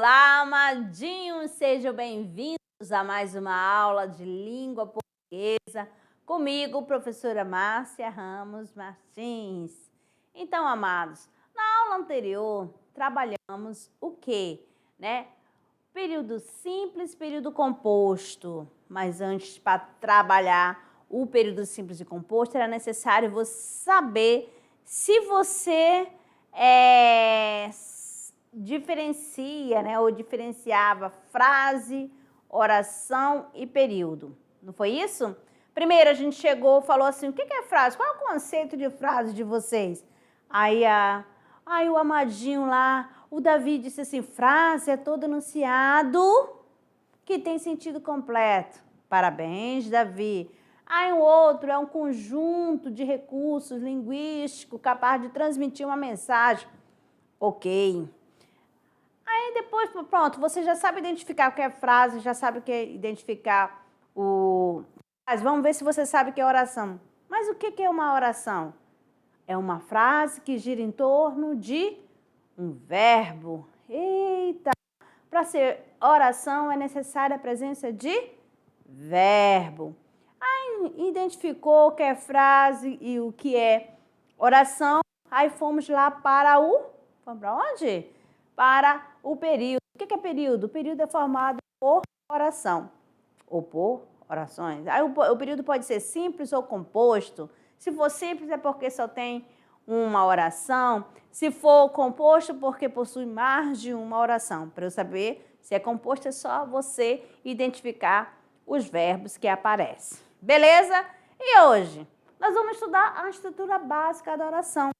Olá, amadinhos! Sejam bem-vindos a mais uma aula de língua portuguesa comigo, professora Márcia Ramos Martins. Então, amados, na aula anterior trabalhamos o quê? Período simples, período composto. Mas antes, para trabalhar o período simples e composto, era necessário você saber se você diferencia, ou diferenciava frase, oração e período. Não foi isso? Primeiro a gente chegou, falou assim, o que é frase? Qual é o conceito de frase de vocês? Aí o amadinho lá, o Davi disse assim, frase é todo enunciado que tem sentido completo. Parabéns, Davi. Aí o outro é um conjunto de recursos linguísticos capaz de transmitir uma mensagem. Ok. Aí depois, pronto, você já sabe identificar o que é frase, já sabe o que é identificar o... Mas vamos ver se você sabe o que é oração. Mas o que é uma oração? É uma frase que gira em torno de um verbo. Eita! Para ser oração é necessária a presença de verbo. Aí identificou o que é frase e o que é oração. Aí fomos lá para o... Vamos para onde? Para o período. O que é período? O período é formado por oração ou por orações. Aí o período pode ser simples ou composto. Se for simples é porque só tem uma oração. Se for composto, porque possui mais de uma oração. Para eu saber se é composto, é só você identificar os verbos que aparecem. Beleza? E hoje nós vamos estudar a estrutura básica da oração.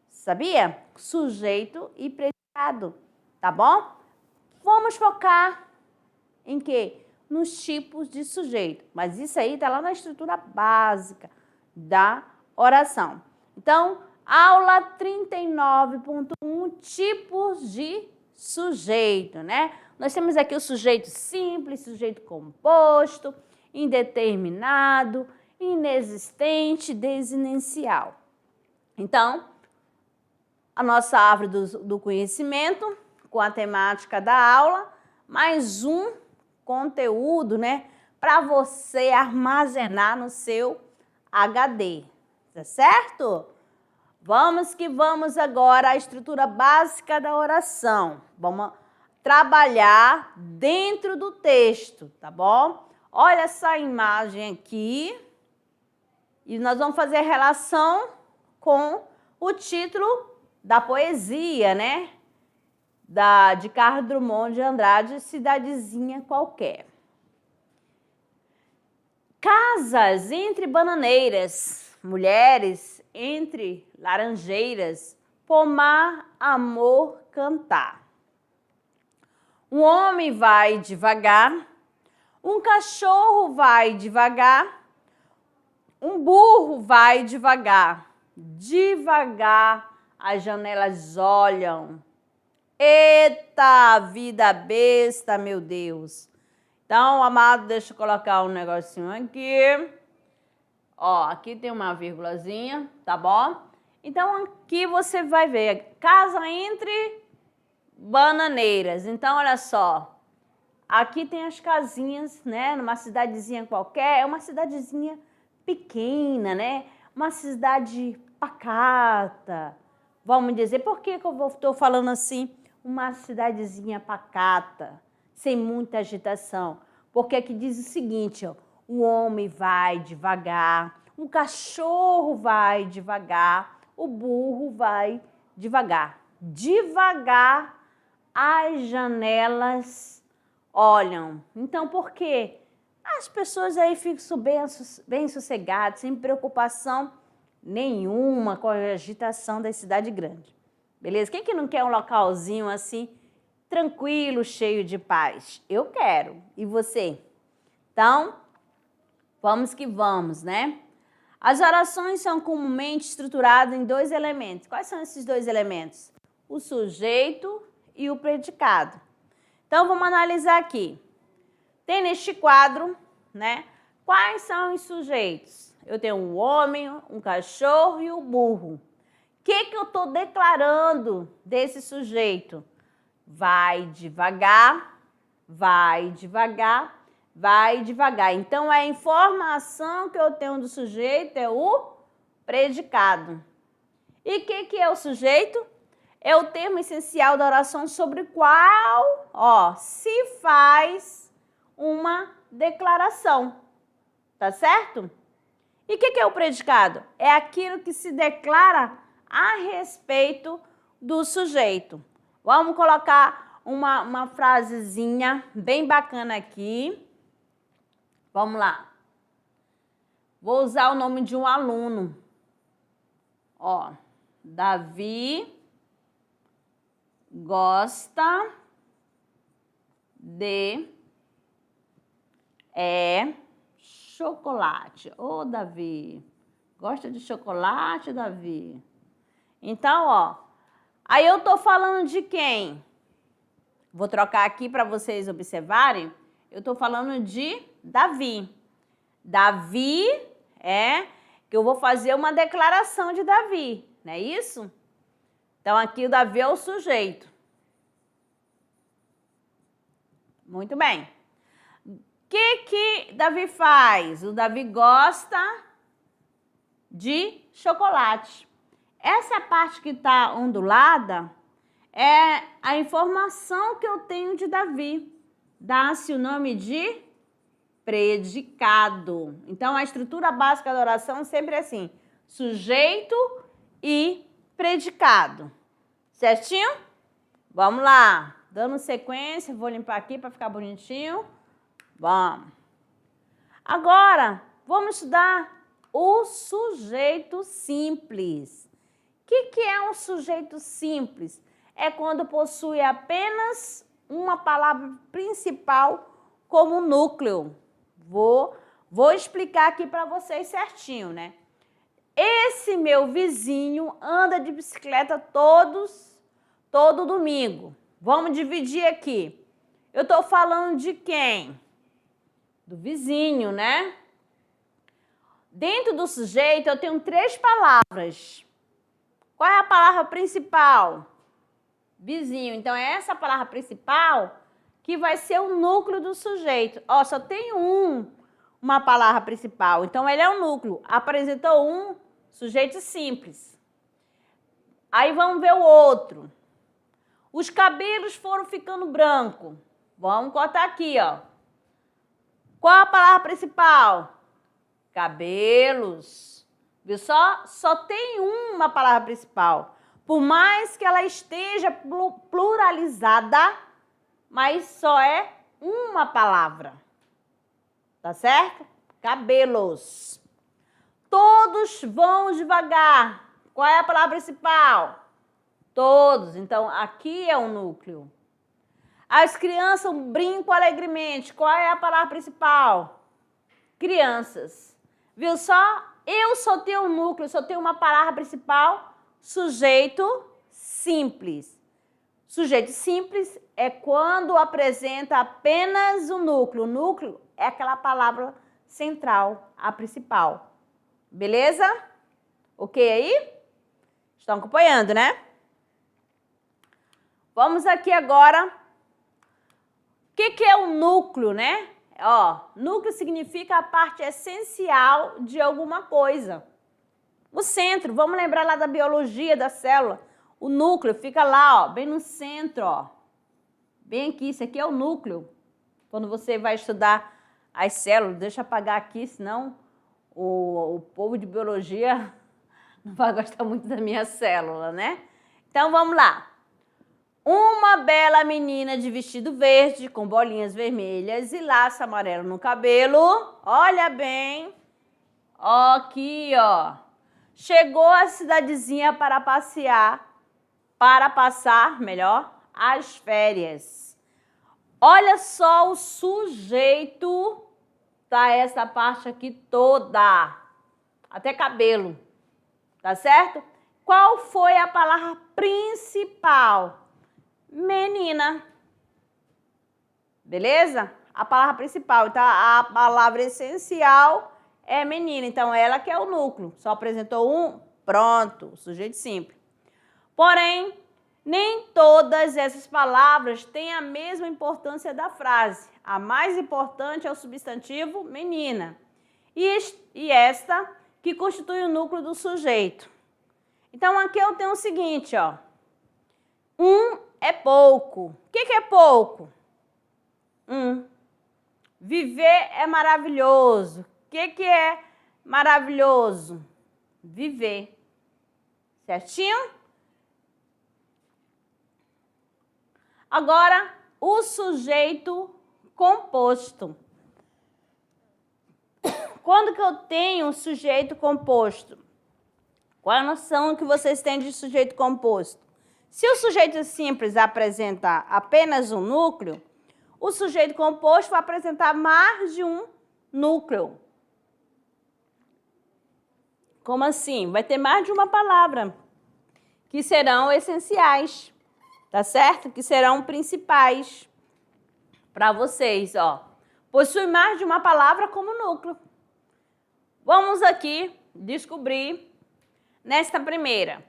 Sabia? Sujeito e predicado. Tá bom? Vamos focar em quê? Nos tipos de sujeito. Mas isso aí está lá na estrutura básica da oração. Então, aula 39.1, tipos de sujeito, Nós temos aqui o sujeito simples, sujeito composto, indeterminado, inexistente, desinencial. Então, a nossa árvore do conhecimento, com a temática da aula, mais um conteúdo, para você armazenar no seu HD, tá certo? Vamos que vamos agora à estrutura básica da oração. Vamos trabalhar dentro do texto, tá bom? Olha essa imagem aqui e nós vamos fazer relação com o título da poesia, de Carlos Drummond de Andrade, Cidadezinha Qualquer. Casas entre bananeiras, mulheres entre laranjeiras, pomar, amor, cantar. Um homem vai devagar, um cachorro vai devagar, um burro vai devagar. Devagar as janelas olham. Eita, vida besta, meu Deus. Então, amado, deixa eu colocar um negocinho aqui. Ó, aqui tem uma vírgulazinha, tá bom? Então, aqui você vai ver, casa entre bananeiras. Então, olha só. Aqui tem as casinhas, numa cidadezinha qualquer. É uma cidadezinha pequena, Uma cidade pacata. Vamos dizer, por que eu estou falando assim? Uma cidadezinha pacata, sem muita agitação. Porque aqui diz o seguinte, ó, o homem vai devagar, o cachorro vai devagar, o burro vai devagar. Devagar as janelas olham. Então, por quê? As pessoas aí ficam bem sossegadas, sem preocupação nenhuma com a agitação da cidade grande. Beleza? Quem que não quer um localzinho assim, tranquilo, cheio de paz? Eu quero. E você? Então, vamos que vamos, As orações são comumente estruturadas em dois elementos. Quais são esses dois elementos? O sujeito e o predicado. Então, vamos analisar aqui. Tem neste quadro, Quais são os sujeitos? Eu tenho um homem, um cachorro e um burro. O que eu estou declarando desse sujeito? vai devagar, vai devagar, vai devagar. Então, a informação que eu tenho do sujeito é o predicado. E o que é o sujeito? É o termo essencial da oração sobre o qual, se faz uma declaração. Tá certo? E o que é o predicado? É aquilo que se declara a respeito do sujeito. Vamos colocar uma frasezinha bem bacana aqui. Vamos lá. Vou usar o nome de um aluno. Davi gosta de chocolate. Davi, gosta de chocolate, Davi? Então, aí eu tô falando de quem? Vou trocar aqui para vocês observarem. Eu tô falando de Davi. Davi que eu vou fazer uma declaração de Davi, não é isso? Então, aqui o Davi é o sujeito. Muito bem. O que Davi faz? O Davi gosta de chocolate. Essa parte que está ondulada é a informação que eu tenho de Davi. Dá-se o nome de predicado. Então, a estrutura básica da oração sempre é assim: sujeito e predicado. Certinho? Vamos lá. Dando sequência, vou limpar aqui para ficar bonitinho. Vamos. Agora, vamos estudar o sujeito simples. O que é um sujeito simples? É quando possui apenas uma palavra principal como núcleo. Vou explicar aqui para vocês certinho, né? Esse meu vizinho anda de bicicleta todo domingo. Vamos dividir aqui. Eu estou falando de quem? Do vizinho, né? Dentro do sujeito eu tenho 3 palavras. Qual é a palavra principal? Vizinho. Então, é essa palavra principal que vai ser o núcleo do sujeito. Só tem uma palavra principal. Então, ele é o núcleo. Apresentou um sujeito simples. Aí, vamos ver o outro. Os cabelos foram ficando brancos. Vamos cortar aqui, Qual a palavra principal? Cabelos. Viu só? Só tem uma palavra principal. Por mais que ela esteja pluralizada, mas só é uma palavra. Tá certo? Cabelos. Todos vão devagar. Qual é a palavra principal? Todos. Então, aqui é o núcleo. As crianças brincam alegremente. Qual é a palavra principal? Crianças. Viu só? Eu só tenho um núcleo, só tenho uma palavra principal, sujeito simples. Sujeito simples é quando apresenta apenas o núcleo. O núcleo é aquela palavra central, a principal. Beleza? Ok aí? Estão acompanhando, né? Vamos aqui agora. O que é o núcleo, né? Núcleo significa a parte essencial de alguma coisa. O centro, vamos lembrar lá da biologia da célula. O núcleo fica lá, bem no centro, Bem aqui, isso aqui é o núcleo. Quando você vai estudar as células, deixa eu apagar aqui, senão o povo de biologia não vai gostar muito da minha célula, né? Então, vamos lá. Uma bela menina de vestido verde, com bolinhas vermelhas e laço amarelo no cabelo. Olha bem. Aqui, Chegou à cidadezinha para passar, as férias. Olha só o sujeito, tá essa parte aqui toda. Até cabelo. Tá certo? Qual foi a palavra principal? Menina. Beleza? A palavra principal. Então, a palavra essencial é menina. Então, ela que é o núcleo. Só apresentou um, pronto. Sujeito simples. Porém, Nem todas essas palavras têm a mesma importância da frase. A mais importante é o substantivo menina. E esta que constitui o núcleo do sujeito. Então, aqui eu tenho o seguinte, ó. É pouco. O que é pouco? Viver é maravilhoso. O que é maravilhoso? Viver. Certinho? Agora, o sujeito composto. Quando que eu tenho um sujeito composto? Qual a noção que vocês têm de sujeito composto? Se o sujeito simples apresentar apenas um núcleo, o sujeito composto vai apresentar mais de um núcleo. Como assim? Vai ter mais de uma palavra, que serão essenciais, tá certo? Que serão principais para vocês, ó. Possui mais de uma palavra como núcleo. Vamos aqui descobrir nesta primeira.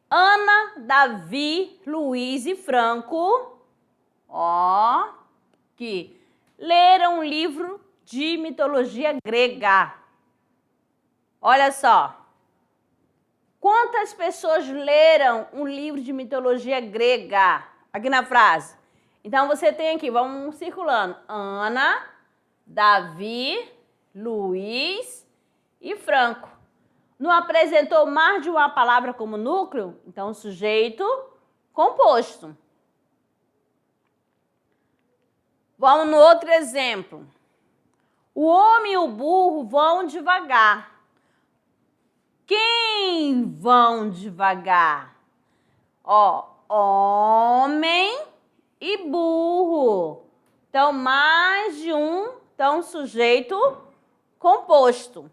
Ana, Davi, Luiz e Franco, ó, que leram um livro de mitologia grega. Olha só. Quantas pessoas leram um livro de mitologia grega? Aqui na frase. Então, você tem aqui, vamos circulando. Ana, Davi, Luiz e Franco. Não apresentou mais de uma palavra como núcleo? Então, sujeito composto. Vamos no outro exemplo. O homem e o burro vão devagar. Quem vão devagar? Ó, homem e burro. Então, mais de um, então, sujeito composto.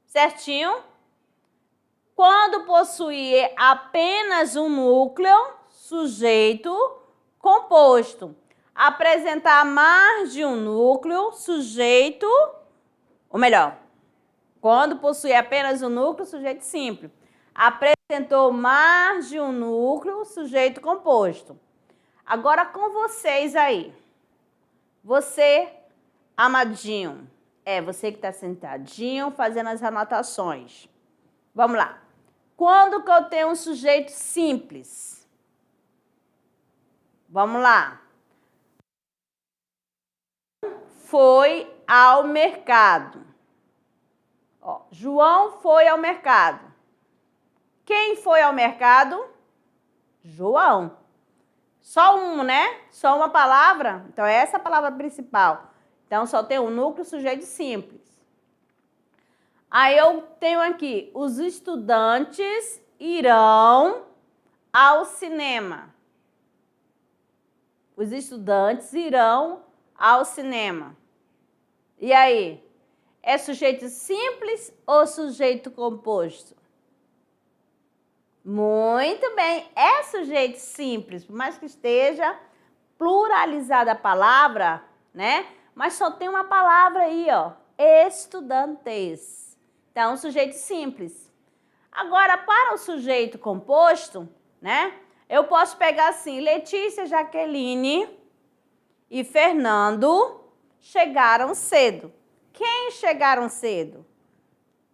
Certinho? Quando possuir apenas um núcleo, sujeito composto. Apresentar mais de um núcleo, sujeito, ou melhor, quando possuir apenas um núcleo, sujeito simples. Apresentou mais de um núcleo, sujeito composto. Agora com vocês aí. Você, amadinho, você que está sentadinho fazendo as anotações. Vamos lá. Quando que eu tenho um sujeito simples? Vamos lá. Foi ao mercado. Ó, João foi ao mercado. Quem foi ao mercado? João. Só um, né? Só uma palavra. Então, essa é a palavra principal. Então, só tem um núcleo, sujeito simples. Aí eu tenho aqui, os estudantes irão ao cinema. Os estudantes irão ao cinema. E aí? É sujeito simples ou sujeito composto? Muito bem, é sujeito simples, por mais que esteja pluralizada a palavra, né? Mas só tem uma palavra aí, ó, estudantes. Então, sujeito simples. Agora, para o sujeito composto, né? Eu posso pegar assim, Letícia, Jaqueline e Fernando chegaram cedo. Quem chegaram cedo?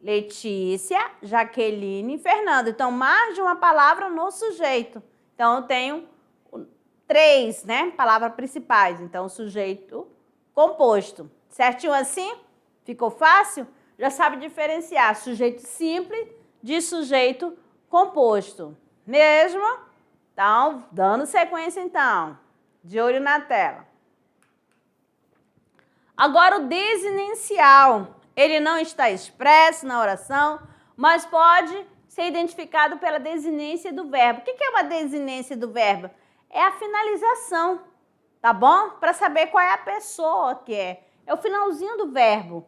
Letícia, Jaqueline e Fernando. Então, mais de uma palavra no sujeito. Então, eu tenho 3, né, palavras principais. Então, sujeito composto. Certinho assim? Ficou fácil? Já sabe diferenciar sujeito simples de sujeito composto. Mesmo? Então, dando sequência, então. De olho na tela. Agora, o desinencial. Ele não está expresso na oração, mas pode ser identificado pela desinência do verbo. O que é uma desinência do verbo? É a finalização, tá bom? Para saber qual é a pessoa que é. É o finalzinho do verbo.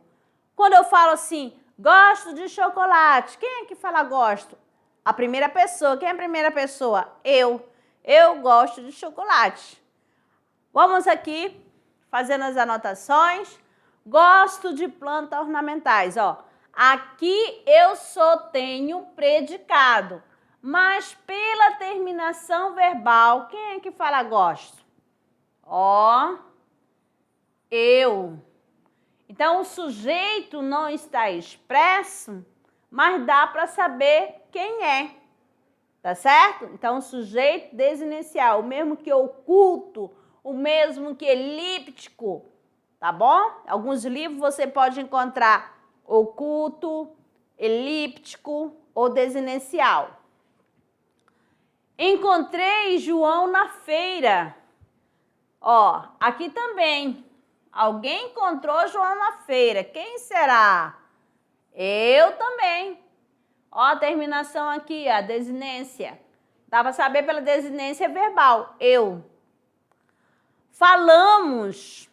Quando eu falo assim, gosto de chocolate, quem é que fala gosto? A primeira pessoa. Quem é a primeira pessoa? Eu. Eu gosto de chocolate. Vamos aqui fazendo as anotações. Gosto de plantas ornamentais, ó. Aqui eu só tenho predicado, mas pela terminação verbal, quem é que fala gosto? Ó, eu. Então, o sujeito não está expresso, mas dá para saber quem é. Tá certo? Então, o sujeito desinicial, o mesmo que oculto, o mesmo que elíptico, tá bom? Alguns livros você pode encontrar oculto, elíptico ou desinicial. Encontrei João na feira. Ó, aqui também. Alguém encontrou João na feira. Quem será? Eu também. Ó, a terminação aqui, a desinência. Dá para saber pela desinência verbal. Eu. Falamos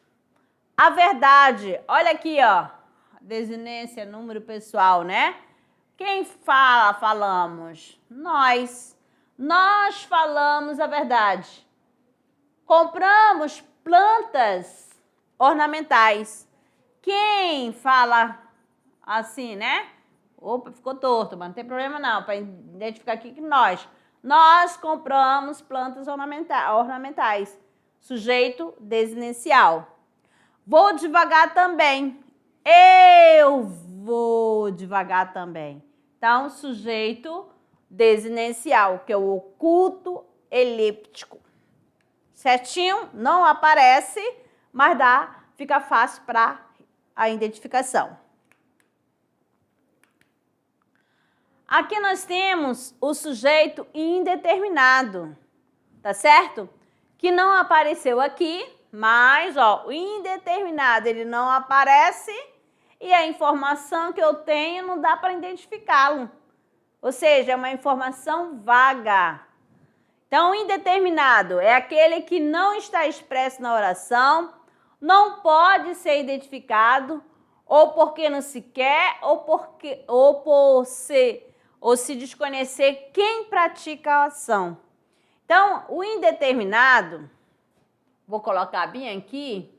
a verdade. Olha aqui, ó. Desinência, número pessoal, né? Quem fala, falamos? Nós. Nós falamos a verdade. Compramos plantas ornamentais. Quem fala assim, né? Opa, ficou torto, mas não tem problema não, para identificar aqui que nós compramos plantas ornamentais. Sujeito desinicial. Vou devagar também. Eu vou devagar também. Então, sujeito desinicial, que é o oculto elíptico. Certinho? Não aparece, mas fica fácil para a identificação. Aqui nós temos o sujeito indeterminado, tá certo? Que não apareceu aqui, mas ó, o indeterminado ele não aparece e a informação que eu tenho não dá para identificá-lo. Ou seja, é uma informação vaga. Então, o indeterminado é aquele que não está expresso na oração, não pode ser identificado, ou porque não se quer, ou se desconhecer quem pratica a ação. Então, o indeterminado, vou colocar bem aqui,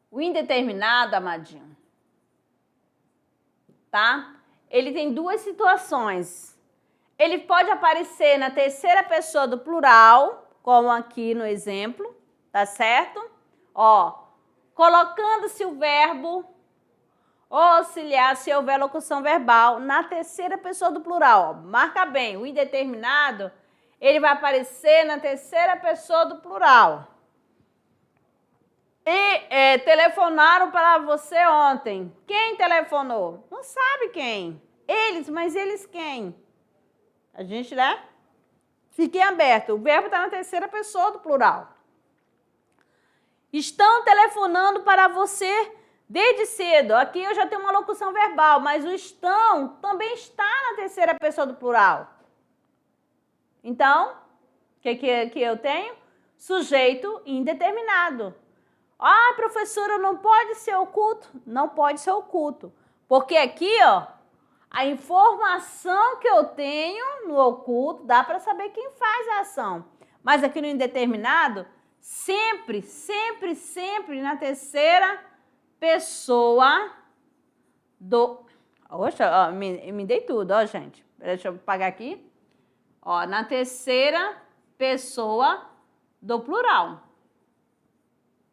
o indeterminado, amadinho, tá? Ele tem duas situações. Ele pode aparecer na terceira pessoa do plural, como aqui no exemplo, tá certo? Ó, colocando-se o verbo auxiliar se houver locução verbal na terceira pessoa do plural. Ó, marca bem, o indeterminado, ele vai aparecer na terceira pessoa do plural. E telefonaram para você ontem. Quem telefonou? Não sabe quem. Eles, mas eles quem? A gente, né? Fique aberto. O verbo está na terceira pessoa do plural. Estão telefonando para você desde cedo. Aqui eu já tenho uma locução verbal, mas o estão também está na terceira pessoa do plural. Então, o que eu tenho? Sujeito indeterminado. Ah, professora, não pode ser oculto? Não pode ser oculto. Porque aqui, ó, a informação que eu tenho no oculto dá para saber quem faz a ação. Mas aqui no indeterminado, sempre na terceira pessoa do... Oxa, ó, me dei tudo, ó, gente. Deixa eu apagar aqui. Ó, na terceira pessoa do plural.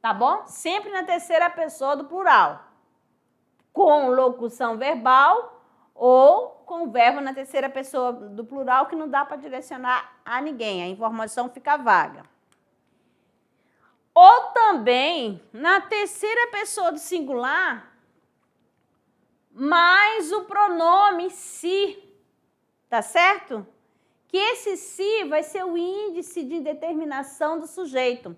Tá bom? Sempre na terceira pessoa do plural. Com locução verbal ou com verbo na terceira pessoa do plural que não dá para direcionar a ninguém. A informação fica vaga. Ou também na terceira pessoa do singular, mais o pronome se, tá certo? Que esse se vai ser o índice de determinação do sujeito.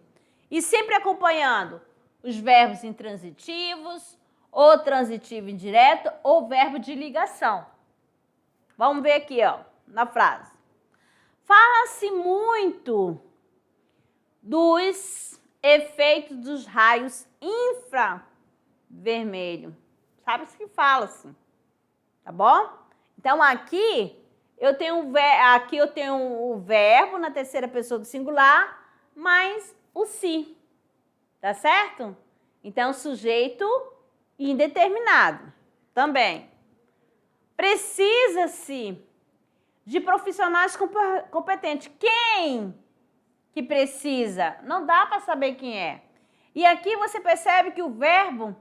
E sempre acompanhando os verbos intransitivos, ou transitivo indireto, ou verbo de ligação. Vamos ver aqui, ó, na frase. Fala-se muito dos efeitos dos raios infravermelho. Sabe o que fala-se? Tá bom? Então, aqui eu tenho o verbo na terceira pessoa do singular, mais o se. Tá certo? Então, sujeito indeterminado também. Precisa-se de profissionais competentes. Quem que precisa? Não dá para saber quem é. E aqui você percebe que o verbo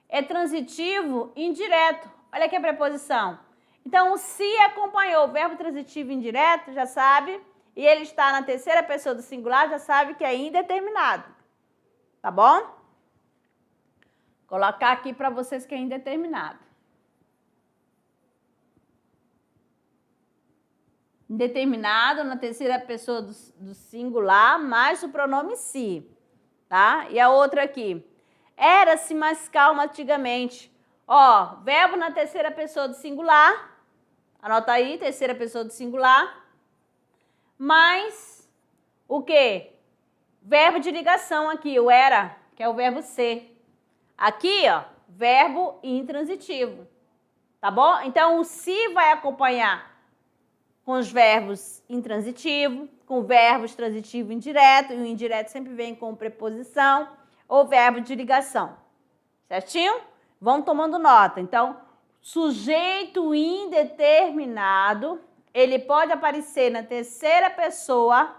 é transitivo indireto. Olha aqui a preposição. Então, o se acompanhou o verbo transitivo indireto, já sabe, e ele está na terceira pessoa do singular, já sabe que é indeterminado. Tá bom? Vou colocar aqui para vocês que é indeterminado. Indeterminado na terceira pessoa do singular, mais o pronome se, tá? E a outra aqui. Era-se mais calma antigamente. Ó, verbo na terceira pessoa do singular. Anota aí, terceira pessoa do singular. Mais o quê? Verbo de ligação aqui, o era, que é o verbo ser. Aqui, ó, verbo intransitivo. Tá bom? Então, o se vai acompanhar com os verbos intransitivos, com verbos transitivo indireto, e o indireto sempre vem com preposição ou verbo de ligação. Certinho? Vão tomando nota. Então, sujeito indeterminado, ele pode aparecer na terceira pessoa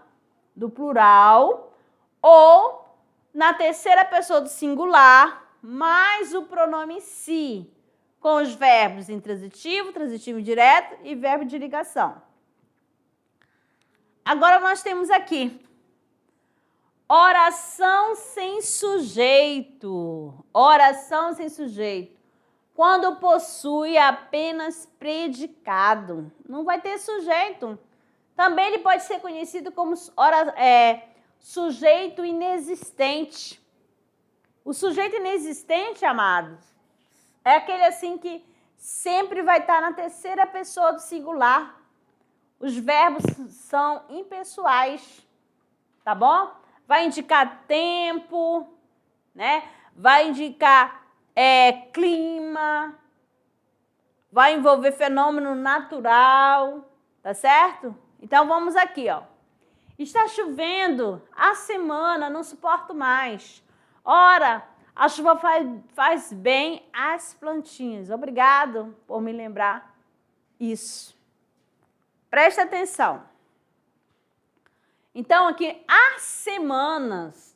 do plural ou na terceira pessoa do singular, mais o pronome se, com os verbos intransitivo, transitivo indireto e verbo de ligação. Agora nós temos aqui oração sem sujeito. Oração sem sujeito. Quando possui apenas predicado. Não vai ter sujeito. Também ele pode ser conhecido como sujeito inexistente. O sujeito inexistente, amados, é aquele assim que sempre vai estar na terceira pessoa do singular. Os verbos são impessoais, tá bom? Vai indicar tempo, né? Vai indicar clima, vai envolver fenômeno natural, tá certo? Então, vamos aqui, ó. Está chovendo, a semana, não suporto mais. Ora, a chuva faz bem às plantinhas. Obrigado por me lembrar isso. Presta atenção. Então, aqui, há semanas,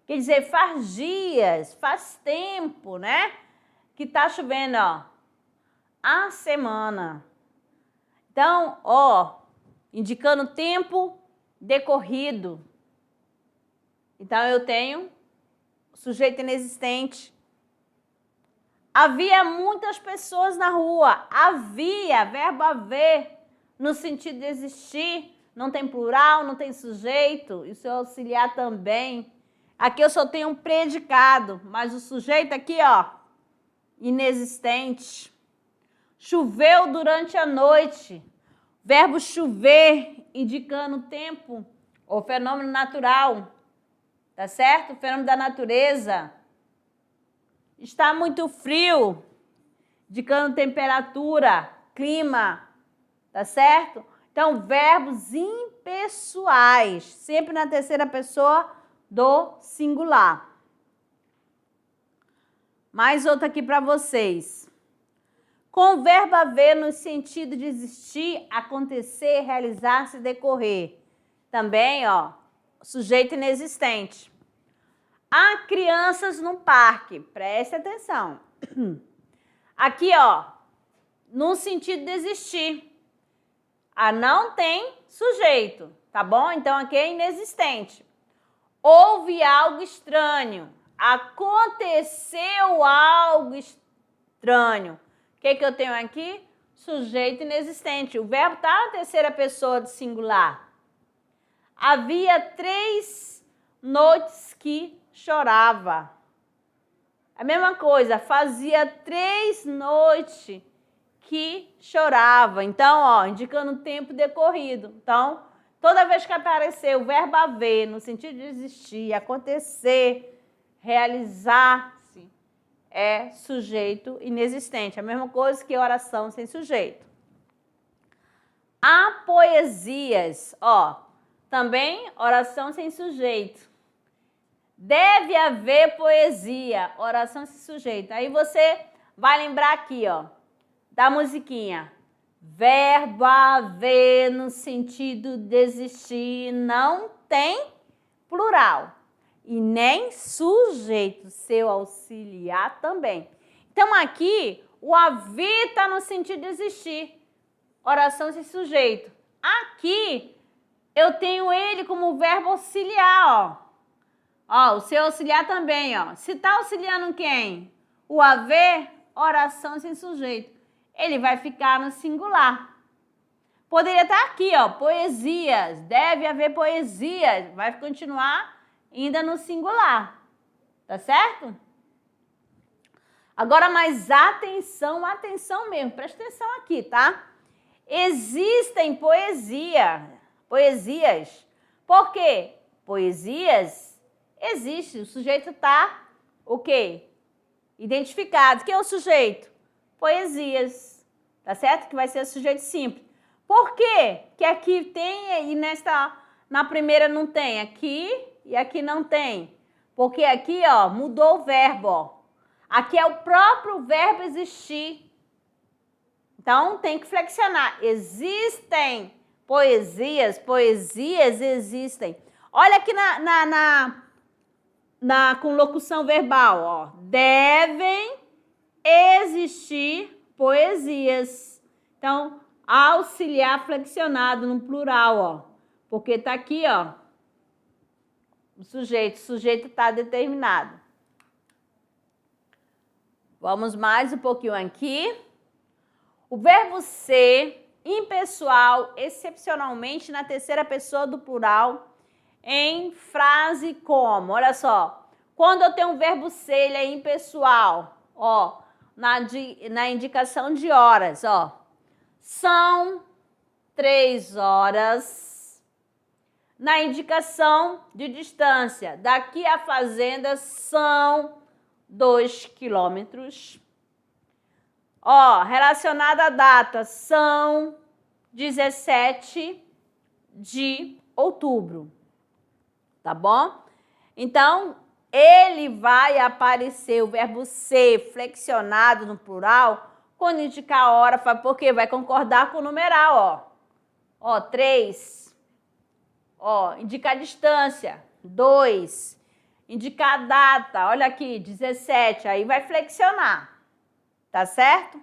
quer dizer, faz dias, faz tempo, né? Que tá chovendo, ó. A semana. Então, ó, indicando tempo decorrido. Então, eu tenho sujeito inexistente. Havia muitas pessoas na rua. Havia, verbo haver, no sentido de existir. Não tem plural, não tem sujeito. Isso é auxiliar também. Aqui eu só tenho um predicado, mas o sujeito aqui, ó, inexistente. Choveu durante a noite. Verbo chover, indicando tempo ou fenômeno natural. Tá certo? Fenômeno da natureza. Está muito frio, indicando temperatura, clima, tá certo? Então, verbos impessoais, sempre na terceira pessoa do singular. Mais outra aqui para vocês. Com o verbo haver no sentido de existir, acontecer, realizar-se, decorrer. Também, ó, sujeito inexistente. Há crianças no parque, preste atenção. Aqui, ó, no sentido de existir. Não tem sujeito, tá bom? Então, aqui é inexistente. Houve algo estranho. Aconteceu algo estranho. O que eu tenho aqui? Sujeito inexistente. O verbo está na terceira pessoa do singular. Havia 3 noites que chorava. A mesma coisa, fazia 3 noites que chorava. Então, ó, indicando o tempo decorrido. Então, toda vez que aparecer o verbo haver, no sentido de existir, acontecer, realizar-se, é sujeito inexistente. A mesma coisa que oração sem sujeito. Há poesias, ó, também oração sem sujeito. Deve haver poesia, oração sem sujeito. Aí você vai lembrar aqui, ó, da musiquinha. Verbo haver no sentido de existir não tem plural. E nem sujeito, seu auxiliar também. Então, aqui, o haver está no sentido de existir. Oração sem sujeito. Aqui, eu tenho ele como verbo auxiliar, ó. Ó, o seu auxiliar também, ó. Se está auxiliando quem? O haver, oração sem sujeito. Ele vai ficar no singular. Poderia estar aqui, ó, poesias. Deve haver poesias. Vai continuar ainda no singular. Tá certo? Agora, mais atenção, atenção mesmo. Presta atenção aqui, tá? Existem poesias. Por quê? Poesias existe. O sujeito tá o quê? Identificado. Quem é o sujeito? Poesias. Tá certo? Que vai ser o sujeito simples. Por quê? Que aqui tem e na primeira não tem? Aqui e aqui não tem. Porque aqui, ó, mudou o verbo, ó. Aqui é o próprio verbo existir. Então, tem que flexionar. Existem poesias, poesias existem. Olha aqui com locução verbal, ó. Devem existir poesias. Então, auxiliar flexionado no plural, ó. Porque tá aqui, ó, o sujeito tá determinado. Vamos mais um pouquinho aqui. O verbo ser, impessoal, excepcionalmente na terceira pessoa do plural, em frase como, olha só, quando eu tenho um verbo ser, ele é impessoal, ó, na indicação de horas, ó, são 3 horas. Na indicação de distância, daqui à fazenda são 2 quilômetros. Ó, relacionada à data, são 17 de outubro. Tá bom? Então, ele vai aparecer o verbo ser flexionado no plural quando indicar a hora, porque vai concordar com o numeral, ó. Ó, 3. Ó, indicar a distância, 2. Indicar a data, olha aqui, 17. Aí vai flexionar. Tá certo?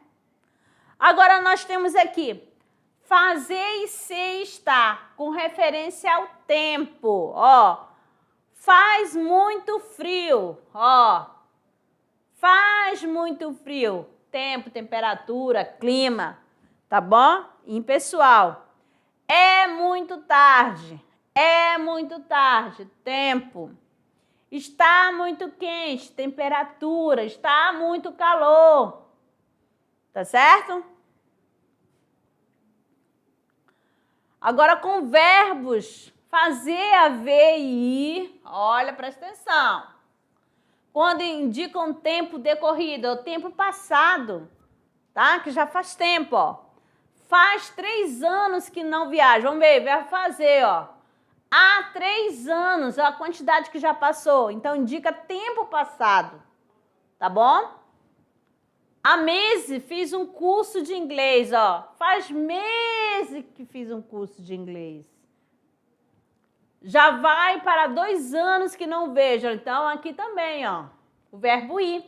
Agora nós temos aqui fazer e ser estar, com referência ao tempo, ó. Faz muito frio, ó. Faz muito frio. Tempo, temperatura, clima, tá bom? Impessoal. É muito tarde. É muito tarde. Tempo. Está muito quente. Temperatura. Está muito calor. Tá certo? Agora com verbos fazer, haver e ir. Olha, presta atenção. Quando indicam tempo decorrido, é o tempo passado, tá? Que já faz tempo, ó. Faz 3 anos que não viaja. Vamos ver, verbo fazer, ó. Há 3 anos, a quantidade que já passou. Então, indica tempo passado, tá bom? Há meses fiz um curso de inglês, ó. Faz meses que fiz um curso de inglês. Já vai para 2 anos que não vejo. Então, aqui também, ó, o verbo ir.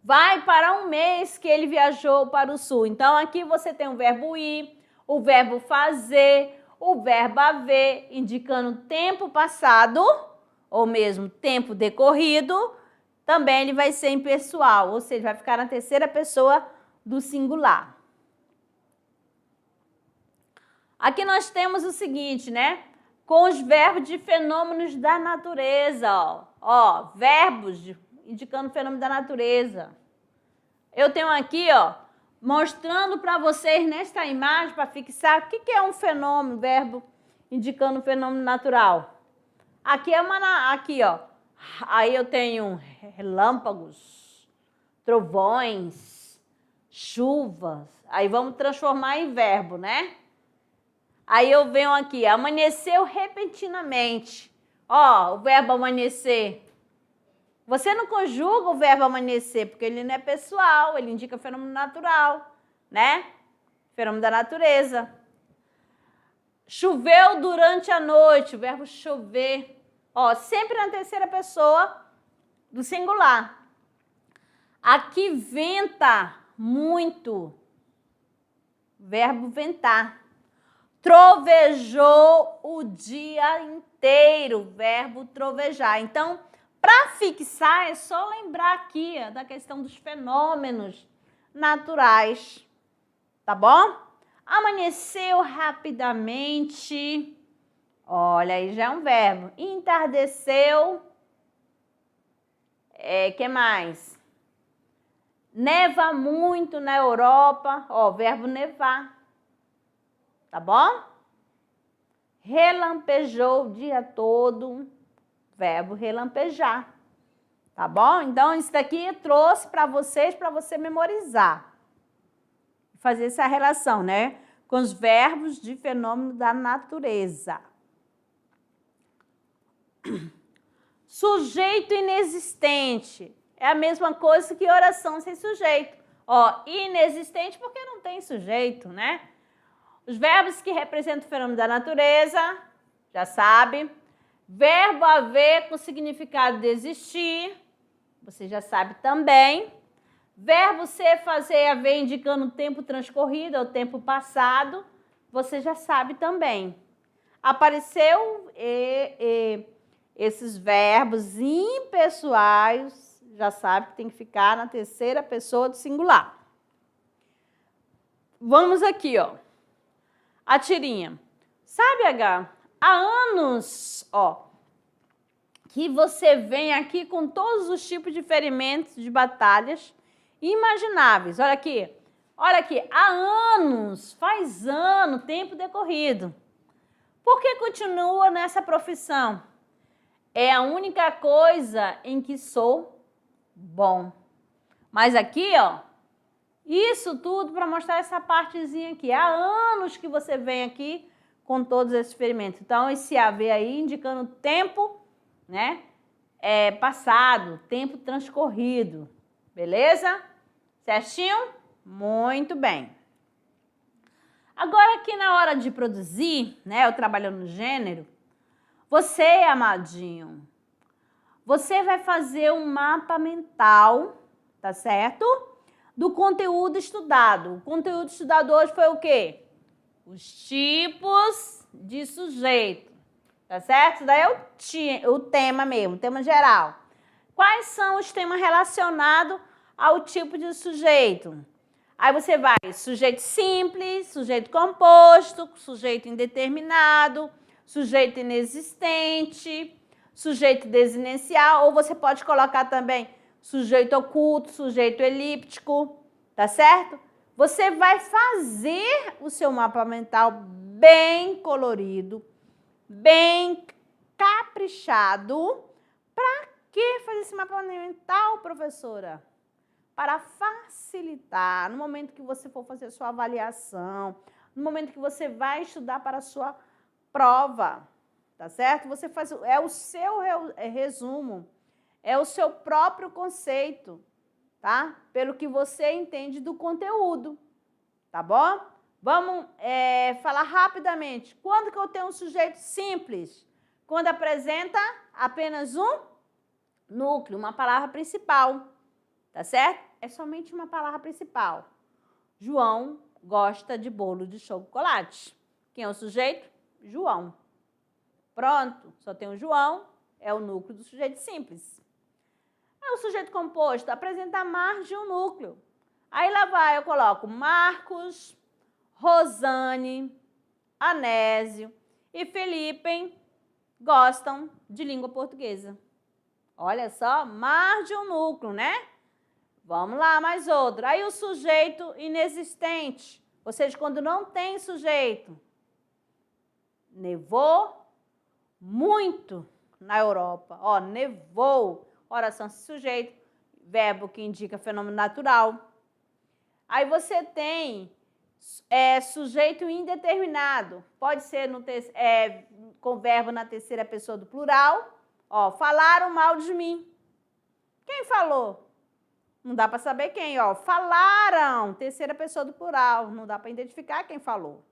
Vai para 1 mês que ele viajou para o sul. Então, aqui você tem o verbo ir, o verbo fazer, o verbo haver, indicando tempo passado, ou mesmo tempo decorrido. Também ele vai ser impessoal, ou seja, vai ficar na terceira pessoa do singular. Aqui nós temos o seguinte, né? Com os verbos de fenômenos da natureza, ó. Ó, verbos indicando fenômeno da natureza. Eu tenho aqui, ó, mostrando para vocês nesta imagem, para fixar, o que é um fenômeno, verbo indicando fenômeno natural. Aqui é aqui, ó. Aí eu tenho relâmpagos, trovões, chuvas. Aí vamos transformar em verbo, né? Aí eu venho aqui, amanheceu repentinamente. Ó, o verbo amanhecer. Você não conjuga o verbo amanhecer, porque ele não é pessoal, ele indica fenômeno natural, né? Fenômeno da natureza. Choveu durante a noite, o verbo chover. Ó, sempre na terceira pessoa do singular. Aqui venta muito, verbo ventar. Trovejou o dia inteiro, verbo trovejar. Então, para fixar, é só lembrar aqui da questão dos fenômenos naturais, tá bom? Amanheceu rapidamente, olha, aí já é um verbo. Entardeceu, que mais? Neva muito na Europa, ó, verbo nevar, tá bom? Relampejou o dia todo, verbo relampejar, tá bom? Então, isso daqui eu trouxe para vocês, para você memorizar. Fazer essa relação, né? Com os verbos de fenômeno da natureza. Sujeito inexistente. É a mesma coisa que oração sem sujeito. Ó, inexistente porque não tem sujeito, né? Os verbos que representam o fenômeno da natureza, já sabe. Verbo haver com significado de existir, você já sabe também. Verbo ser, fazer, haver, indicando o tempo transcorrido, é o tempo passado, você já sabe também. Apareceu esses verbos impessoais, já sabe que tem que ficar na terceira pessoa do singular. Vamos aqui, ó. A tirinha. Sabe, H, há anos, ó, que você vem aqui com todos os tipos de ferimentos, de batalhas imagináveis. Olha aqui, há anos, faz ano, tempo decorrido. Por que continua nessa profissão? É a única coisa em que sou bom. Mas aqui, ó, isso tudo para mostrar essa partezinha aqui. Há anos que você vem aqui com todos esses ferimentos. Então, esse haver aí indicando tempo, né? Passado, tempo transcorrido. Beleza? Certinho? Muito bem. Agora aqui na hora de produzir, né? Eu trabalhando no gênero, você, amadinho, você vai fazer um mapa mental, tá certo? Do conteúdo estudado. O conteúdo estudado hoje foi o quê? Os tipos de sujeito, tá certo? Isso daí é o tema mesmo, o tema geral. Quais são os temas relacionados ao tipo de sujeito? Aí você vai sujeito simples, sujeito composto, sujeito indeterminado, sujeito inexistente, sujeito desinencial, ou você pode colocar também sujeito oculto, sujeito elíptico, tá certo? Você vai fazer o seu mapa mental bem colorido, bem caprichado. Para que fazer esse mapa mental, professora? Para facilitar, no momento que você for fazer a sua avaliação, no momento que você vai estudar para a sua prova, tá certo? Você faz, é o seu resumo, é o seu próprio conceito, tá? Pelo que você entende do conteúdo, tá bom? Vamos falar rapidamente. Quando que eu tenho um sujeito simples? Quando apresenta apenas um núcleo, uma palavra principal, tá certo? É somente uma palavra principal. João gosta de bolo de chocolate. Quem é o sujeito? João. Pronto, só tem o João, é o núcleo do sujeito simples. É o sujeito composto, apresenta mais de um núcleo. Aí lá vai, eu coloco Marcos, Rosane, Anésio e Felipe gostam de língua portuguesa. Olha só, mais de um núcleo, né? Vamos lá, mais outro. Aí o sujeito inexistente, ou seja, quando não tem sujeito. Nevou muito na Europa. Ó, nevou, oração sem sujeito, verbo que indica fenômeno natural. Aí você tem sujeito indeterminado. Pode ser com verbo na terceira pessoa do plural. Ó, falaram mal de mim. Quem falou? Não dá para saber quem, ó. Falaram, terceira pessoa do plural. Não dá para identificar quem falou.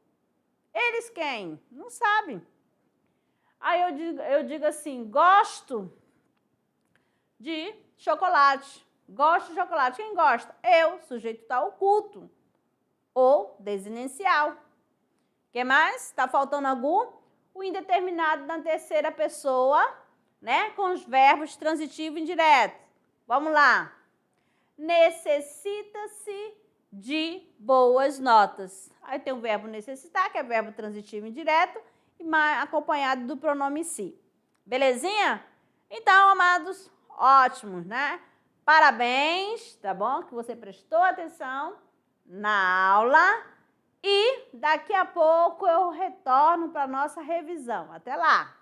Eles quem? Não sabe. Aí eu digo assim, gosto de chocolate. Gosto de chocolate. Quem gosta? Eu, sujeito está oculto. Ou desinencial. O que mais? Está faltando algum? O indeterminado na terceira pessoa, né? Com os verbos transitivo e indireto. Vamos lá. Necessita-se de boas notas. Aí tem o verbo necessitar, que é verbo transitivo indireto, e acompanhado do pronome si. Belezinha? Então, amados, ótimos, né? Parabéns, tá bom? Que você prestou atenção na aula. E daqui a pouco eu retorno para a nossa revisão. Até lá!